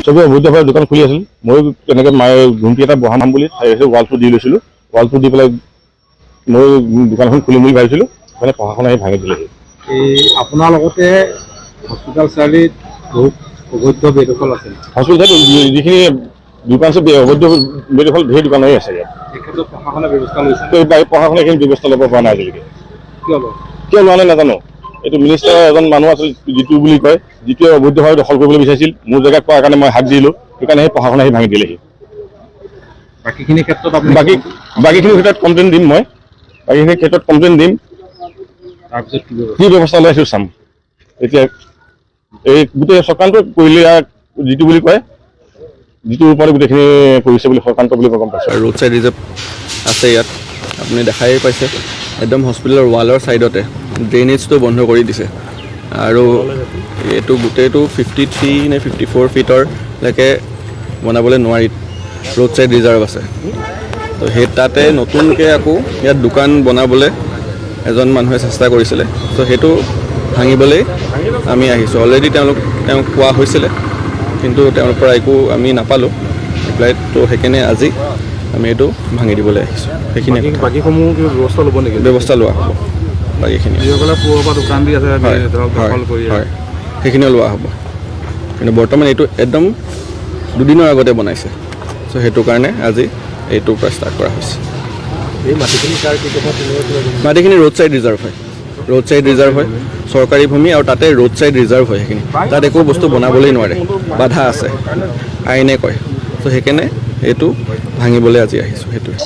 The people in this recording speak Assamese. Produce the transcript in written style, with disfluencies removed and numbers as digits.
চবে অবৈধভাৱে দোকান খুলি আছিল। মই তেনেকৈ ঘুমটি এটা বহাম বুলি ৱালটো দি লৈছিলোঁ। ৱালটো দি পেলাই মই দোকানখন খুলিম বুলি ভাবিছিলোঁ, মানে প্ৰশাসনে আহি ভাঙি দিলেহি। আপোনাৰ লগতে হস্পিটেল চাৰিআলিত বহুত অবৈধ বেদখল আছে। হস্পিটেল যিখিনি দোকান আছে অবৈধ বেদখল ধেৰ দোকান হৈ আছে ইয়াত। এই ক্ষেত্ৰত প্ৰশাসনে ব্যৱস্থা লৈছে। প্ৰশাসনে এইখিনি ব্যৱস্থা ল'ব পৰা নাই আজিলৈকে। কিয় লোৱা নাই নাজানো। এইটো মিনিষ্টাৰ এজন মানুহ আছিল জিতু বুলি কয়, যিটোৱে অবৈধভাৱে দখল কৰিবলৈ বিচাৰিছিল। মোৰ জেগাত পোৱাৰ কাৰণে মই হাত দিলোঁ, সেইকাৰণে সেই প্ৰশাসনে আহি ভাঙি দিলেহি। বাকীখিনিৰ ক্ষেত্ৰত বাকীখিনিৰ ক্ষেত্ৰত কমপ্লেইন দিম মই। বাকীখিনিৰ ক্ষেত্ৰত কমপ্লেইন দিম, তাৰপিছত কি ব্যৱস্থা ওলাইছোঁ চাম। এতিয়া এই গোটেই চক্ৰান্ত কৰিলে যিটো বুলি কয়, যিটোৰ ওপৰত গোটেইখিনি কৰিছে বুলি চক্ৰান্ত বুলি মই গম পাইছোঁ। ৰোড চাইড ৰিজাৰ্ভ আছে ইয়াত, আপুনি দেখাই পাইছে। একদম হস্পিটেলৰ ৱালৰ ছাইডতে ড্ৰেইনেজটো বন্ধ কৰি দিছে। আৰু এইটো গোটেইটো 53 নে 54 ফিটৰলৈকে বনাবলৈ নোৱাৰি, ৰোড চাইড ৰিজাৰ্ভ আছে। তো সেই তাতে নতুনকৈ আকৌ ইয়াত দোকান বনাবলৈ এজন মানুহে চেষ্টা কৰিছিলে। তো সেইটো ভাঙিবলৈ আমি আহিছোঁ। অলৰেডি তেওঁক কোৱা হৈছিলে, কিন্তু তেওঁৰ পৰা একো আমি নাপালোঁ ৰিপ্লাই। তো সেইকাৰণে আজি আমি এইটো ভাঙি দিবলৈ আহিছোঁ। সেইখিনি বাকীসমূহ কিবা ব্যৱস্থা ল'ব নেকি? ব্যৱস্থা লোৱা হ'ব। বাকীখিনি যিসকলে পূৰ্বৰ পৰা দোকান দি আছে হয়, সেইখিনিও লোৱা হ'ব। কিন্তু বৰ্তমান এইটো একদম দুদিনৰ আগতে বনাইছে। চ' সেইটো কাৰণে আজি এইটোৰ পৰা ষ্টাৰ্ট কৰা হৈছে। এই মাটিখিনি মাটিখিনি ৰোড চাইড ৰিজাৰ্ভ হয়। ৰোড চাইড ৰিজাৰ্ভ হয়, চৰকাৰী ভূমি, আৰু তাতে ৰোড চাইড ৰিজাৰ্ভ হয়। সেইখিনি তাত একো বস্তু বনাবলৈ নোৱাৰে, বাধা আছে, আইনে কয়। চ' সেইকাৰণে এইটো ভাঙিবলৈ আজি আহিছোঁ। সেইটোৱে